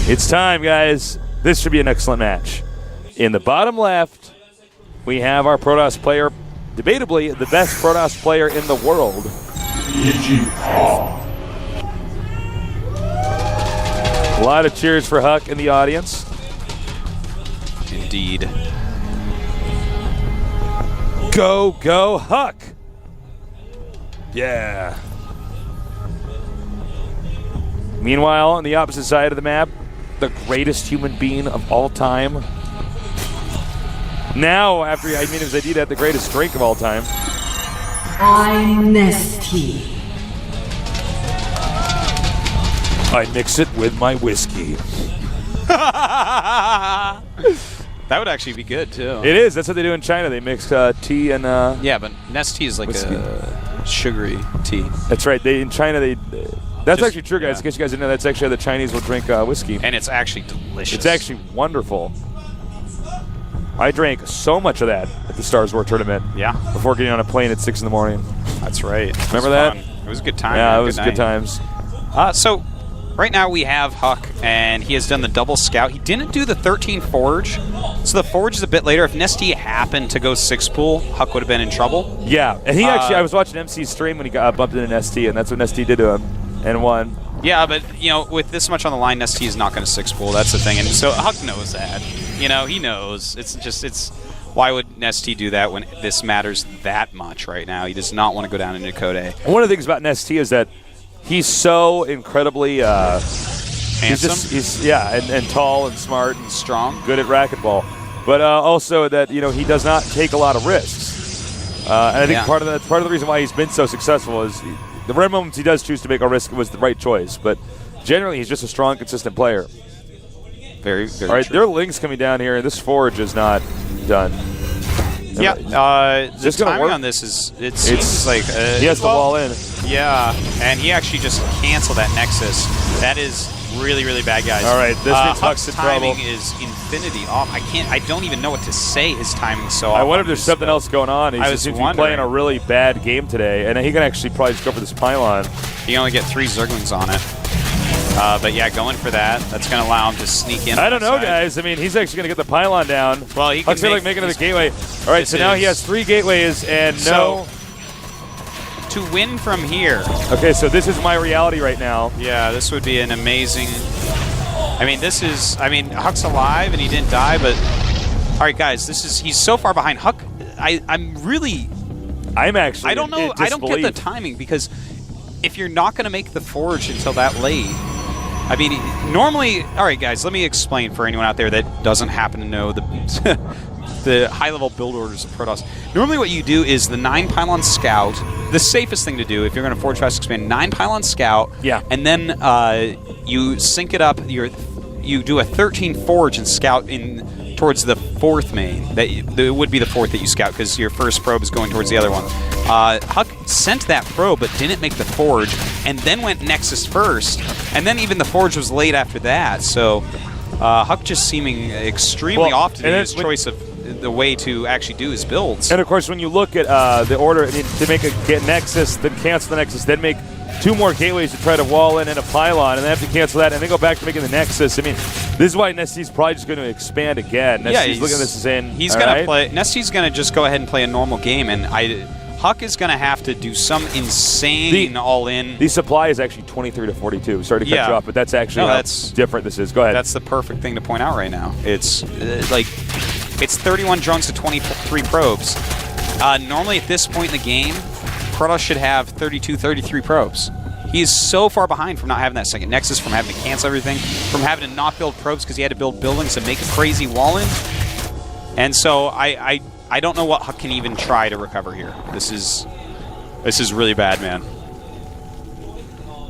It's time, guys. This should be an excellent match. In the bottom left, we have our Protoss player, debatably the best Protoss player in the world. A lot of cheers for Huck in the audience. Indeed. Go, go, Huck! Yeah. Meanwhile, on the opposite side of the map, the greatest human being of all time. Now, after I mean his idea, the greatest drink of all time. I'm NesTea. I mix it with my whiskey. That would actually be good, too. It is. That's what they do in China. They mix tea and... yeah, but NesTea is like whiskey. a sugary tea. That's right. In China, they... That's Just, actually true, guys. yeah. In case you guys didn't know, that's actually how the Chinese will drink whiskey. And it's actually delicious. It's actually wonderful. I drank so much of that at the Stars War tournament. Yeah. Before getting on a plane at 6 in the morning. That's right. Remember that? Fun. It was a good time. Yeah, man. it was good times. So, right now we have Huck, and he has done the double scout. He didn't do the 13 forge, so the forge is a bit later. If NesTea happened to go 6 pool, Huck would have been in trouble. Yeah, and he actually, I was watching MC's stream when he got bumped into NesTea, and that's what NesTea did to him, and won. Yeah, but, you know, with this much on the line, NesTea is not going to 6 pool. That's the thing. And so Huck knows that. You know, he knows. It's why would NesTea do that when this matters that much right now? He does not want to go down into Code A. One of the things about NesTea is that he's so incredibly handsome. He's and tall and smart and strong, good at racquetball, but also that he does not take a lot of risks. And I think part of the reason why he's been so successful is the rare moments he does choose to make a risk was the right choice. But generally, he's just a strong, consistent player. Very, very all right, true. there are links coming down here, and this forge is not done. Yeah, the timing on this it seems like he has the wall in. Yeah, and he actually just canceled that Nexus. That is really, really bad, guys. All right, this means Huck's in trouble. Timing is infinity off. I don't even know what to say. His timing's so off. I wonder if there's something else going on. He seems to be playing a really bad game today, and he can actually probably just go for this pylon. He only get 3 Zerglings on it. But yeah, going for that. That's going to allow him to sneak in. I don't know, guys. I mean, he's actually going to get the pylon down. Well, he can make another gateway. All right, so now he has 3 gateways and no. To win from here. Okay, so this is my reality right now. Yeah, this would be an amazing. Huck's alive and he didn't die, but all right, guys, he's so far behind Huck. I don't know. I don't get the timing because if you're not going to make the forge until that late. I mean, normally, all right, guys, let me explain for anyone out there that doesn't happen to know the high-level build orders of Protoss. Normally what you do is the 9 pylon scout, the safest thing to do if you're going to forge fast expand, 9 pylon scout, and then you sync it up, you do a 13 forge and scout in towards the 4th main. That would be the 4th that you scout because your first probe is going towards the other one. Huck sent that probe but didn't make the forge and then went Nexus first, and then even the forge was late after that. So Huck just seeming extremely off to his choice of the way to actually do his builds. And of course, when you look at the order to make get Nexus, then cancel the Nexus, then make 2 more gateways to try to wall in and a pylon, and then have to cancel that, and then go back to making the Nexus. I mean, this is why NesTea's probably just going to expand again. NesTea's looking at this as in. He's going to play. NesTea's going to just go ahead and play a normal game, and Huck is going to have to do some insane all-in. The supply is actually 23 to 42. Sorry to cut you off, but that's actually how different this is. Go ahead. That's the perfect thing to point out right now. It's it's 31 drones to 23 probes. Normally at this point in the game, Protoss should have 32, 33 probes. He is so far behind from not having that second Nexus, from having to cancel everything, from having to not build probes because he had to build buildings to make a crazy wall-in. And so I don't know what Huck can even try to recover here. This is really bad, man.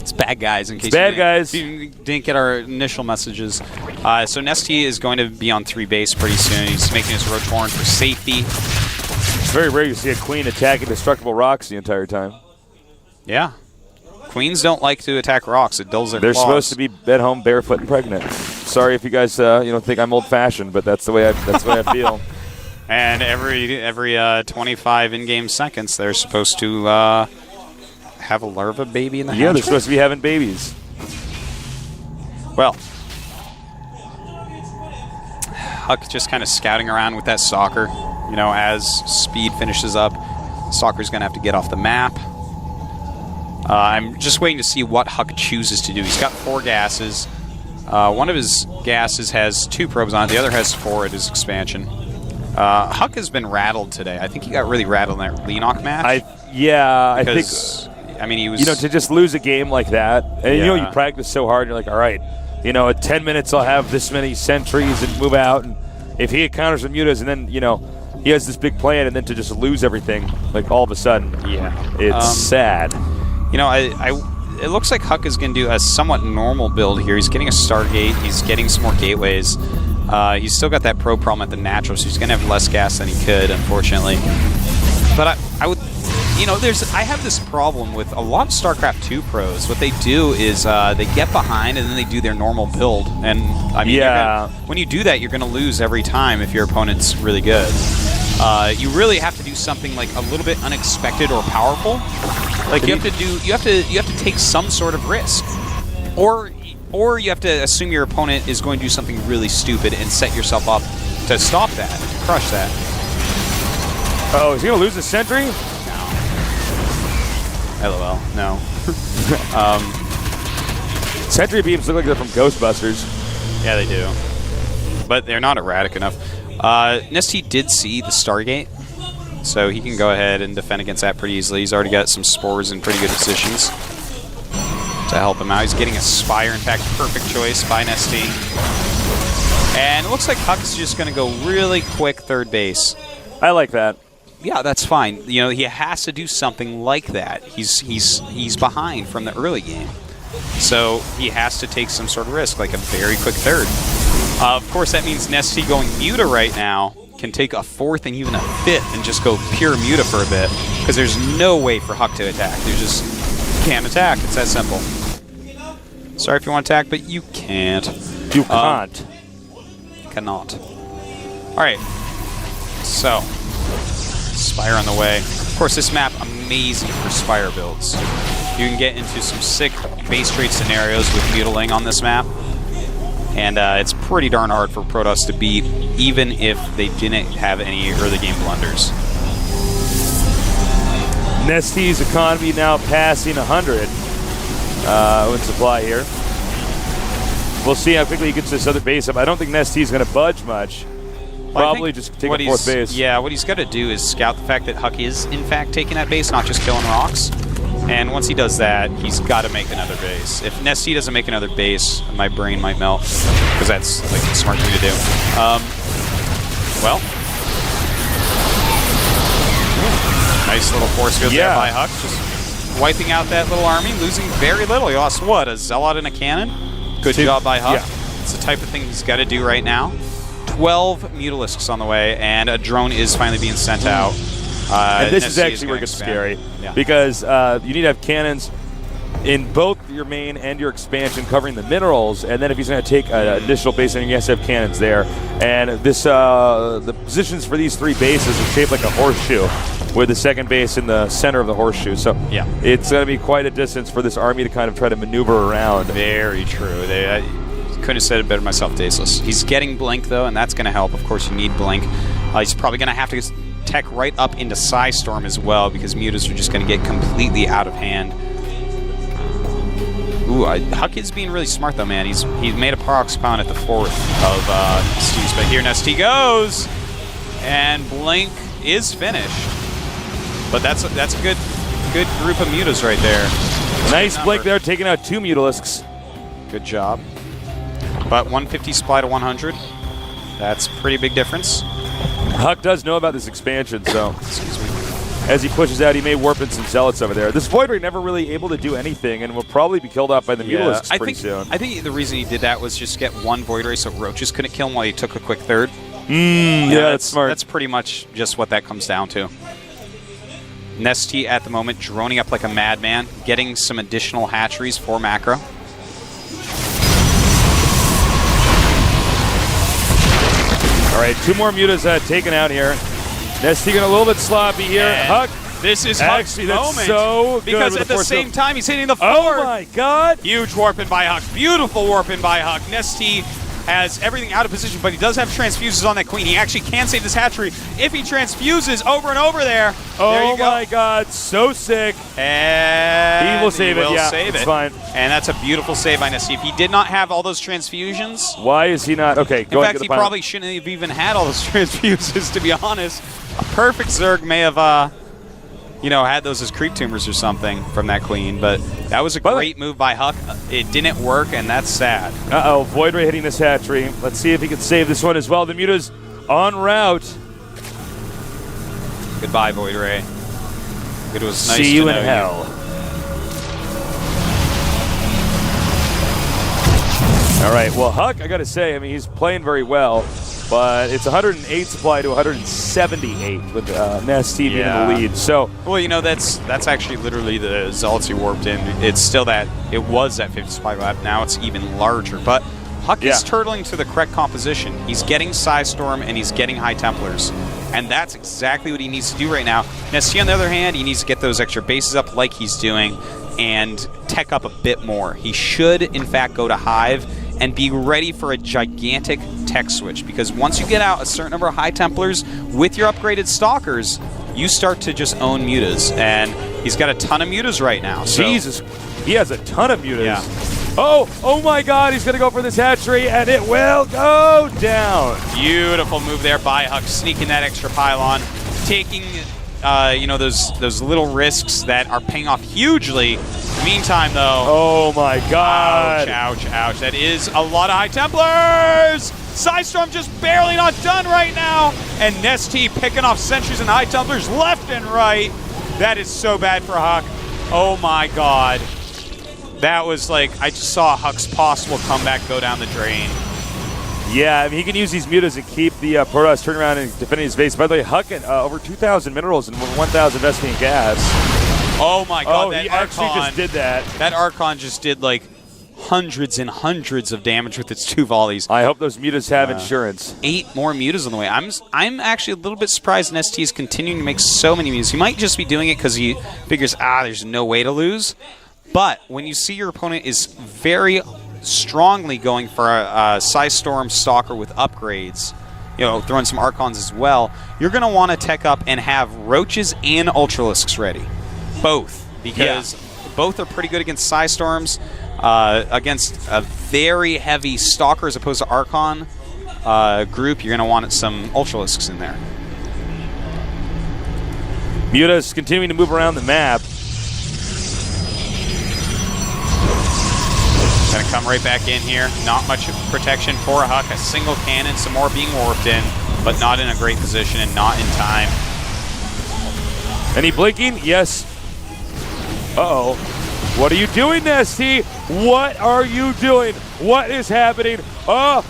It's bad, guys. In case you didn't get our initial messages. So NesTea is going to be on 3 base pretty soon. He's making his Rotorn for safety. It's very rare you see a queen attacking destructible rocks the entire time. Yeah. Queens don't like to attack rocks. It dulls their claws. They're supposed to be at home barefoot and pregnant. Sorry if you guys think I'm old-fashioned, but that's the way I feel. And every 25 in-game seconds, they're supposed to have a larva baby in the hatchery? Yeah, they're supposed to be having babies. Well, Huck just kind of scouting around with that Stalker. You know, as speed finishes up, Stalker's going to have to get off the map. I'm just waiting to see what Huck chooses to do. He's got 4 gases. One of his gases has 2 probes on it. The other has 4 at his expansion. Huck has been rattled today. I think he got really rattled in that Leenock match. I think. I mean, he was. You know, to just lose a game like that, and you know, you practice so hard, you're like, all right, you know, at 10 minutes I'll have this many sentries and move out, and if he counters with mutas, and then you know he has this big plan, and then to just lose everything, like all of a sudden, it's sad. You know, it looks like Huck is going to do a somewhat normal build here. He's getting a Stargate. He's getting some more gateways. He's still got that probe problem at the natural, so he's going to have less gas than he could, unfortunately. But I would, you know, I have this problem with a lot of StarCraft 2 pros. What they do is they get behind and then they do their normal build. And I mean, when you do that, you're going to lose every time if your opponent's really good. You really have to do something like a little bit unexpected or powerful. Like you have to take some sort of risk, or you have to assume your opponent is going to do something really stupid and set yourself up to stop that, to crush that. Oh, is he gonna lose the sentry? No. LOL. No. Sentry beams look like they're from Ghostbusters. Yeah, they do, but they're not erratic enough. NesTea did see the Stargate, so he can go ahead and defend against that pretty easily. He's already got some spores in pretty good positions to help him out. He's getting a Spire, in fact, perfect choice by NesTea. And it looks like Huck's just going to go really quick third base. I like that. Yeah, that's fine. You know, he has to do something like that. He's behind from the early game, so he has to take some sort of risk, like a very quick third. Of course, that means NesTea going Muta right now can take a 4th and even a 5th and just go pure Muta for a bit, because there's no way for Huck to attack. You just can't attack. It's that simple. Sorry if you want to attack, but you can't. You can't. Cannot. All right. So, Spire on the way. Of course, this map, amazing for Spire builds. You can get into some sick base trade scenarios with Mutiling on this map. And it's pretty darn hard for Protoss to beat, even if they didn't have any early game blunders. NesTea's economy now passing 100 in supply here. We'll see how quickly he gets this other base up. I don't think NesTea's going to budge much. Probably just take a 4th base. Yeah, what he's got to do is scout the fact that Huck is, in fact, taking that base, not just killing rocks. And once he does that, he's got to make another base. If NesTea doesn't make another base, my brain might melt, because that's like the smart thing to do. Well, nice little force field there by Huck, just wiping out that little army, losing very little. He lost what, a Zealot and a cannon? Good job by Huck. Yeah. It's the type of thing he's got to do right now. 12 Mutalisks on the way, and a drone is finally being sent out. And this is actually where it gets scary, because you need to have cannons in both your main and your expansion covering the minerals, and then if he's going to take an additional base, then he has to have cannons there. And this, the positions for these 3 bases are shaped like a horseshoe, with the second base in the center of the horseshoe. So it's going to be quite a distance for this army to kind of try to maneuver around. Very true. Couldn't have said it better myself, Tasteless. He's getting Blink, though, and that's going to help. Of course, you need Blink. He's probably going to have to tech right up into Psystorm as well, because Mutas are just going to get completely out of hand. Ooh, Huck is being really smart, though, man. He's made a Prox Pound at the 4th of Steve's, but here NesTea goes, and Blink is finished. But that's a good group of Mutas right there. Nice Blink there, taking out 2 Mutalisks. Good job. But 150 supply to 100. That's a pretty big difference. Huck does know about this expansion, so as he pushes out, he may warp in some Zealots over there. This Void Ray never really able to do anything, and will probably be killed off by the Mutalisks pretty soon. I think the reason he did that was just get 1 Void Ray so Roaches couldn't kill him while he took a quick third. Yeah, that's smart. That's pretty much just what that comes down to. NesTea at the moment droning up like a madman, getting some additional hatcheries for macro. All right, 2 more Mutas taken out here. NesTea getting a little bit sloppy here. And Huck. This is Huck's moment. So good because at the same time, he's hitting the 4. Oh my God. Huge warping by Huck. Beautiful warping by Huck. NesTea has everything out of position, but he does have transfuses on that queen. He actually can save this hatchery if he transfuses over and over there. There you go. Oh my God, so sick. And he will save it. Yeah, save it's it. fine. And that's a beautiful save by NesTea. If he did not have all those transfusions, why is he not? Okay, go in ahead. fact, he probably shouldn't have even had all those transfuses, to be honest. A perfect Zerg may have, you know, had those as creep tumors or something from that queen, but that was a great move by Huck. It didn't work, and that's sad. Uh-oh, Void Ray hitting this hatchery. Let's see if he can save this one as well. The Muta's en route. Goodbye, Void Ray. It was nice See you to in know hell. All right, well, Huck, I got to say, I mean, he's playing very well, but it's 108 supply to 178 with NesTea being in the lead. So, well, you know, that's actually literally the Zealots he warped in. It's still that, it was that 50 supply lap. Now it's even larger. But Huck is turtling to the correct composition. He's getting Psystorm and he's getting High Templars. And that's exactly what he needs to do right now. NesTea, on the other hand, he needs to get those extra bases up like he's doing and tech up a bit more. He should, in fact, go to Hive and be ready for a gigantic tech switch, because once you get out a certain number of High Templars with your upgraded Stalkers, you start to just own Mutas, and he's got a ton of Mutas right now. So. Jesus, he has a ton of Mutas. Yeah. Oh my God, he's going to go for this hatchery, and it will go down. Beautiful move there by Huck, sneaking that extra pylon, taking you know, those little risks that are paying off hugely. Meantime, though, oh my God! Ouch! Ouch! That is a lot of High Templars. Psystorm just barely not done right now, and NesTea picking off sentries and High Templars left and right. That is so bad for Huck. Oh my God! That was like, I just saw Huck's possible comeback go down the drain. Yeah, I mean, he can use these Mutas and keep the Protoss turnaround and defending his base. By the way, Huck at over 2,000 minerals and over 1,000 Vespene gas. Oh my God, that he Archon actually just did that. That Archon just did like hundreds and hundreds of damage with its 2 volleys. I hope those Mutas have insurance. 8 more Mutas on the way. I'm actually a little bit surprised NesTea is continuing to make so many Mutas. He might just be doing it because he figures, there's no way to lose. But when you see your opponent is very strongly going for a Psystorm Stalker with upgrades, you know, throwing some Archons as well, you're going to want to tech up and have Roaches and Ultralisks ready. Both. Because both are pretty good against Psystorms. Against a very heavy Stalker as opposed to Archon group, you're going to want some Ultralisks in there. Muta's continuing to move around the map. Going to come right back in here. Not much protection for Huck. A single cannon, some more being warped in, but not in a great position and not in time. Any blinking? Yes. Uh-oh. What are you doing, NesTea? What are you doing? What is happening? What?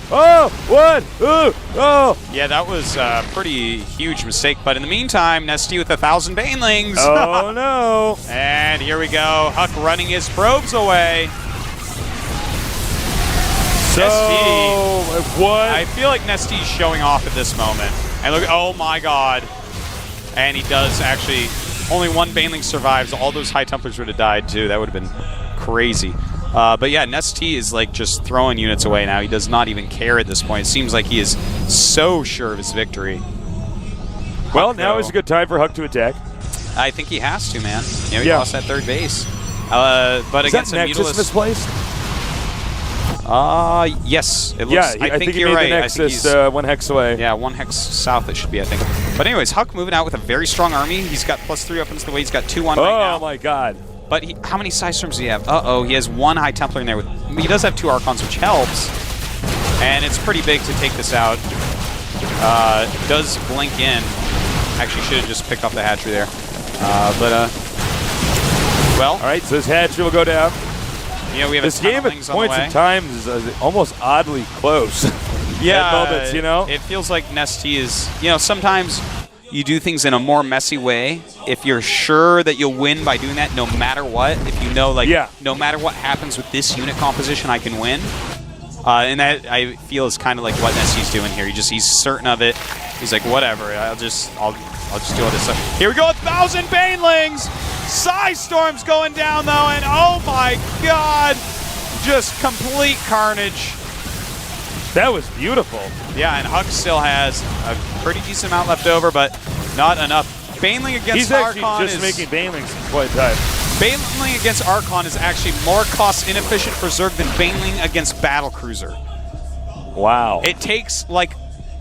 Yeah, that was a pretty huge mistake, but in the meantime, NesTea with 1,000 Banelings. Oh, no. And here we go. Huck running his probes away. So, what? I feel like NesTea's showing off at this moment. And look, oh my God. And he does actually, only 1 Baneling survives. All those High Templars would have died too. That would have been crazy. But yeah, NesTea is like just throwing units away now. He does not even care at this point. It seems like he is so sure of his victory. Well, Huck, now is a good time for Huck to attack. I think he has to, man. You know, he lost that 3rd base. But is against that a Nexus Mutalist. misplaced? Yes, it looks. Yeah, I think he you're made right. the Nexus, I think 1 hex away. Yeah, 1 hex south it should be, I think. But anyways, Huck moving out with a very strong army. He's got +3 up into the way. He's got 2-1 right now. Oh my God! But how many Psystorms does he have? Uh-oh, he has 1 High Templar in there. He does have 2 Archons, which helps. And it's pretty big to take this out. Does blink in. Actually, should have just picked up the hatchery there. Well. All right, so this hatchery will go down. You know, we have this game at points in time is almost oddly close. Yeah, at moments, you know? It feels like NesTea is, you know, sometimes you do things in a more messy way. If you're sure that you'll win by doing that no matter what, if you know, like, no matter what happens with this unit composition, I can win. And that, I feel, is kind of like what NesTea's doing here. He's certain of it. He's like, whatever, I'll just do all this stuff. Here we go, 1,000 Banelings! Psystorm's going down, though, and oh my God! Just complete carnage. That was beautiful. Yeah, and Huck still has a pretty decent amount left over, but not enough. Baneling against He's actually Archon just is... making Banelings quite time. Baneling against Archon is actually more cost-inefficient for Zerg than Baneling against Battlecruiser. Wow. It takes like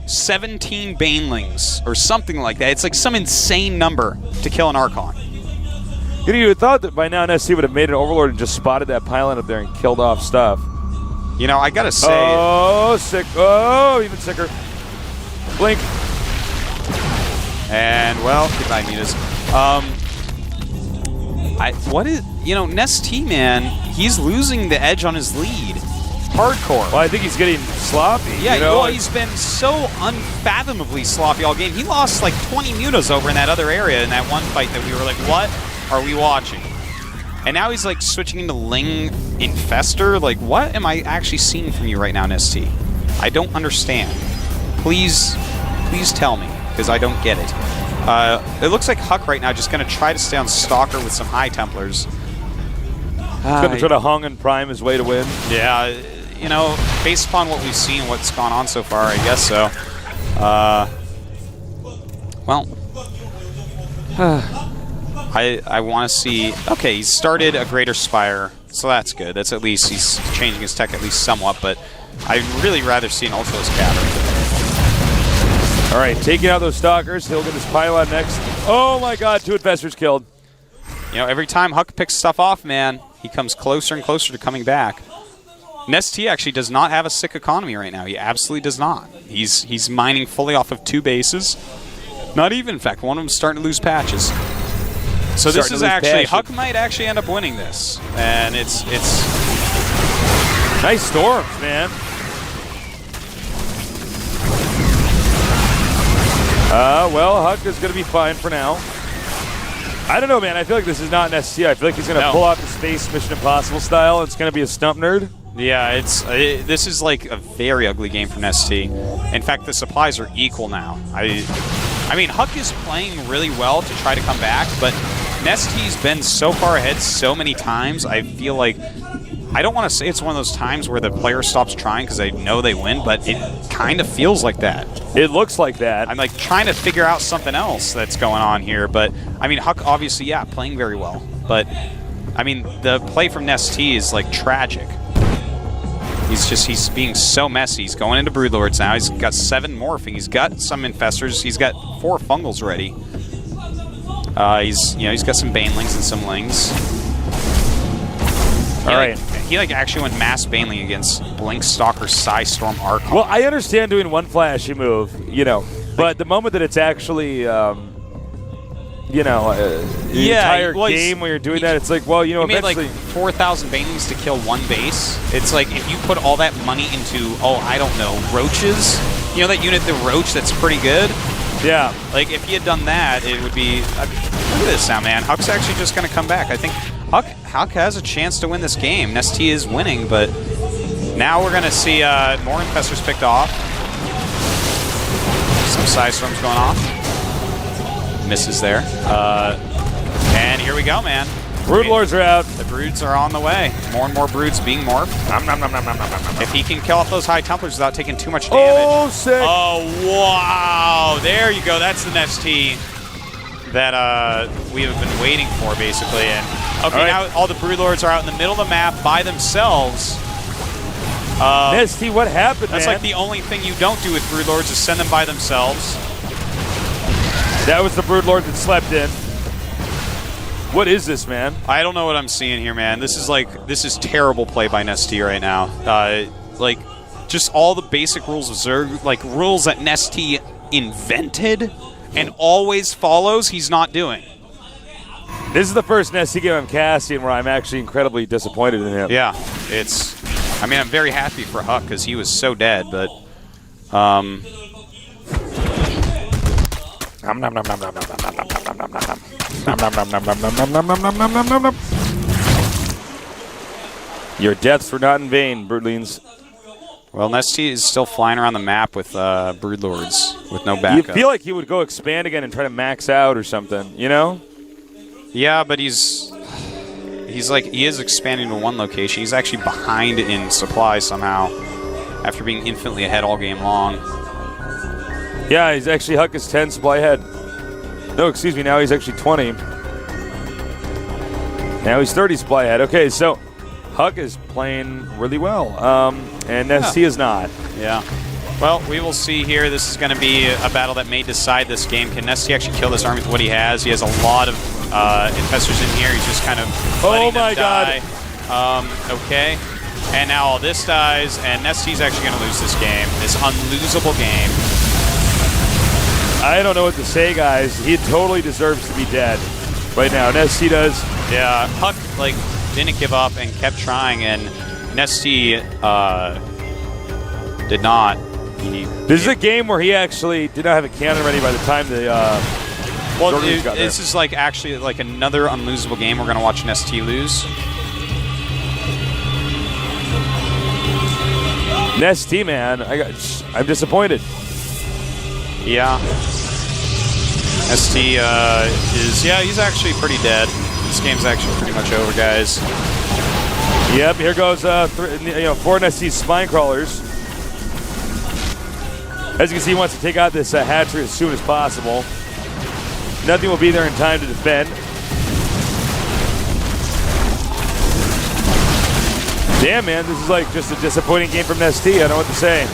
17 Banelings or something like that. It's like some insane number to kill an Archon. You would thought that by now NesTea would have made an Overlord and just spotted that pylon up there and killed off stuff. You know, I gotta say... Oh, sick. Oh, even sicker. Blink. And, well, goodbye, Midas. NesTea, man, he's losing the edge on his lead. Hardcore. Well, I think he's getting sloppy. Yeah, you know? well, he's been so unfathomably sloppy all game. He lost like 20 mutas over in that other area in that one fight that we were like, what are we watching? And now he's like switching into Ling Infester. Like, what am I actually seeing from you right now, NesTea? I don't understand. Please tell me, because I don't get it. It looks like Huck right now just going to try to stay on Stalker with some High Templars. He's going to try to hung and prime his way to win. Yeah, you know, based upon what we've seen, what's gone on so far, I guess so. Well, I want to see... Okay, he's started a Greater Spire, so that's good. That's at least, he's changing his tech at least somewhat, but I'd really rather see an Ultimus Cavern. All right, taking out those Stalkers. He'll get his pylon next. Oh my god, 2 Infestors killed. You know, every time Huck picks stuff off, man, he comes closer and closer to coming back. NesTea actually does not have a sick economy right now. He absolutely does not. He's mining fully off of 2 bases. Not even, in fact. One of them's starting to lose patches. So this is actually... Huck might actually end up winning this. And it's... Nice storms, man. Well, Huck is going to be fine for now. I don't know, man. I feel like this is not NesTea. I feel like he's going to pull off the Space Mission Impossible style. It's going to be a stump nerd. Yeah, this is like a very ugly game for NesTea. In fact, the supplies are equal now. I mean, Huck is playing really well to try to come back, but NesTea's been so far ahead so many times, I feel like... I don't want to say it's one of those times where the player stops trying because they know they win, but it kind of feels like that. It looks like that. I'm like trying to figure out something else that's going on here, but I mean, Huck obviously, yeah, playing very well, but I mean, the play from NesTea is like tragic. He's being so messy. He's going into Broodlords now. He's got 7 morphing. He's got some Infestors. He's got 4 Fungals ready. He's got some Banelings and some Lings. All right. He actually went mass Baneling against Blink Stalker Psystorm Archon. Well, I understand doing one flashy move, but the moment that it's actually, the entire game where you're doing that, it's like, well, eventually... made like 4,000 Banelings to kill 1 base. It's like, if you put all that money into, I don't know, Roaches, that unit, the Roach, that's pretty good. Yeah. Like, if he had done that, it would be... look at this now, man. Huck's actually just going to come back. I think Huck has a chance to win this game. NesTea is winning, but now we're going to see more Infestors picked off. Some Psystorms going off. Misses there. And here we go, man. Broodlords are out. The Broods are on the way. More and more Broods being morphed. If he can kill off those High Templars without taking too much damage. Oh, sick. Oh, wow. There you go. That's the NesTea that we have been waiting for, basically. And okay, now all the Broodlords are out in the middle of the map by themselves. NesTea, what happened, That's man? like the only thing you don't do with Broodlords is send them by themselves. That was the Broodlord that slept in. What is this, man? I don't know what I'm seeing here, man. This is terrible play by NesTea right now. Just all the basic rules of Zerg, like rules that NesTea invented and always follows, he's not doing. This is the first NesTea game I'm casting where I'm actually incredibly disappointed in him. Yeah, I'm very happy for Huck because he was so dead, but Your deaths were not in vain, Broodlings. Well, NesTea is still flying around the map with Broodlords with no backup. You feel like he would go expand again and try to max out or something, Yeah, but he is expanding to one location. He's actually behind in supply somehow. after being infinitely ahead all game long. Yeah, he's actually Huck is 10 supply ahead. No, excuse me, now he's actually 20. Now he's 30 supply ahead. Okay, so Huck is playing really well, and NesTea is not. Yeah. Well, we will see here. This is going to be a battle that may decide this game. Can NesTea actually kill this army with what he has? He has a lot of infestors in here. He's just kind of letting them die. Okay. And now all this dies, and NesTea's actually going to lose this game. This unlosable game. I don't know what to say, guys. He totally deserves to be dead right now. NesTea does. Yeah, Huck didn't give up and kept trying, and NesTea did not. This is a game where he actually did not have a cannon ready by the time the well, this is like actually like another unlosable game we're going to watch NesTea lose. NesTea, man, I'm disappointed. Yeah. NesTea he's actually pretty dead. This game's actually pretty much over, guys. Yep, here goes 4 NesTea spine crawlers. As you can see, he wants to take out this hatchery as soon as possible. Nothing will be there in time to defend. Damn, man, this is like just a disappointing game from NesTea. I don't know what to say.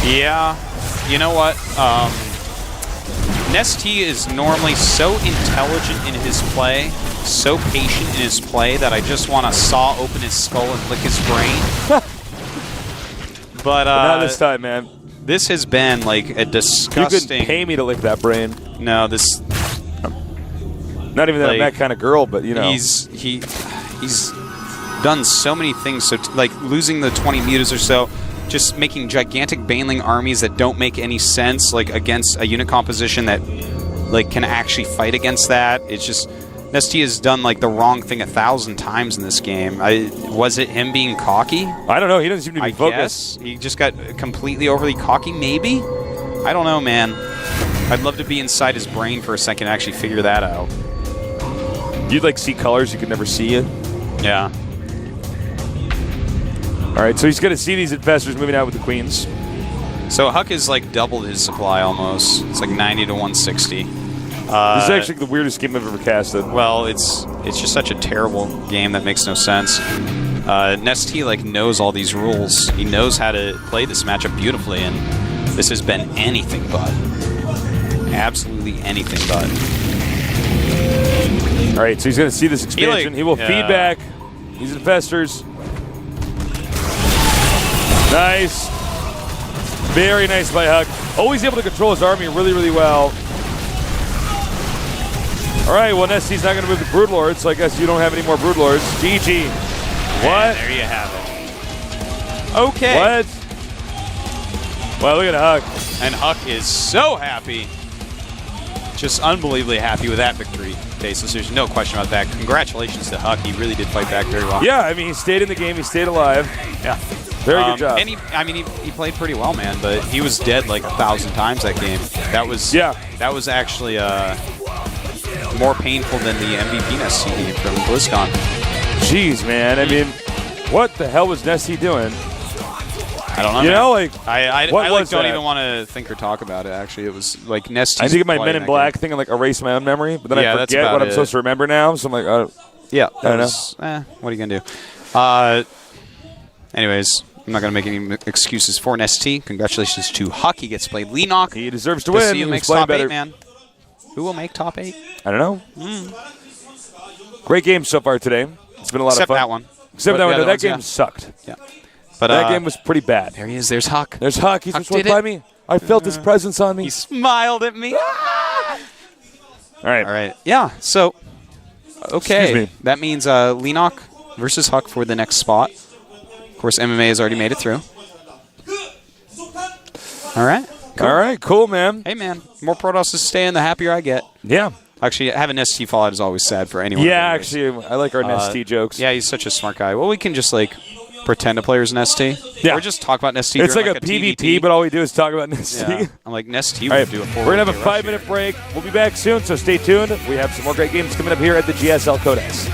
Yeah, you know what? NesTea is normally so intelligent in his play, so patient in his play, that I just want to saw open his skull and lick his brain. But not this time, man. This has been like a disgusting... You couldn't pay me to lick that brain. No, this... Not even that I'm that kind of girl, but you know. He's done so many things, so like losing the 20 mutas or so, just making gigantic Baneling armies that don't make any sense, like against a unit composition that like can actually fight against that. It's just NesTea has done like the wrong thing 1,000 times in this game. Was it him being cocky? I don't know. He doesn't seem to be focused. He just got completely overly cocky, maybe? I don't know, man. I'd love to be inside his brain for a second and actually figure that out. You'd like see colors you could never see it. Yeah. All right, so he's going to see these infestors moving out with the queens. So Huck has like doubled his supply almost. It's like 90 to 160. This is actually the weirdest game I've ever casted. Well, it's just such a terrible game that makes no sense. NesTea like knows all these rules. He knows how to play this matchup beautifully, and this has been anything but. Absolutely anything but. All right, so he's going to see this expansion. He will feed back these infestors. Nice. Very nice by Huck. Always able to control his army really, really well. All right, well, NesTea's not going to move the Broodlords, so I guess you don't have any more Broodlords. GG. What? And there you have it. Okay. What? Well, look at Huck. And Huck is so happy. Just unbelievably happy with that victory, Faceless. There's no question about that. Congratulations to Huck. He really did fight back very well. Yeah, I mean, he stayed in the game. He stayed alive. Yeah. Very good job. And he played pretty well, man, but he was dead like 1,000 times that game. That was actually more painful than the MVP NesTea game from BlizzCon. Jeez, man. I mean, what the hell was NesTea doing? I don't know. You know, like, I don't even want to think or talk about it, actually. It was like NesTea. I think of my Men in Black thing and like erase my own memory, but then I forget what I'm supposed to remember now, so I'm like, yeah. I don't know. What are you going to do? Anyways, I'm not going to make any excuses for NesTea. Congratulations to Huck. He gets played Leenock. He deserves to win. See who makes top 8, man. Who will make top 8? I don't know. Great game so far today. It's been a lot of fun. Except that one. Except that one. No, that game sucked. Yeah. But that game was pretty bad. There he is. There's Huck. There's Huck. He's just walked by me. I felt his presence on me. He smiled at me. All right. All right. Yeah. So, okay. That means Leenock versus Huck for the next spot. Of course, MMA has already made it through. All right. Cool. All right. Cool, man. Hey, man. More Protoss to stay in, the happier I get. Yeah. Actually, having NesTea fall out is always sad for anyone. Yeah, actually, I like our NesTea jokes. Yeah, he's such a smart guy. Well, we can just, like, pretend to play as NesTea. Yeah. Or just talk about NesTea. It's like a PvP, but all we do is talk about NesTea. Yeah. I'm like, NesTea will do a forward. We're going to have a 5-minute break. We'll be back soon, so stay tuned. We have some more great games coming up here at the GSL Codex.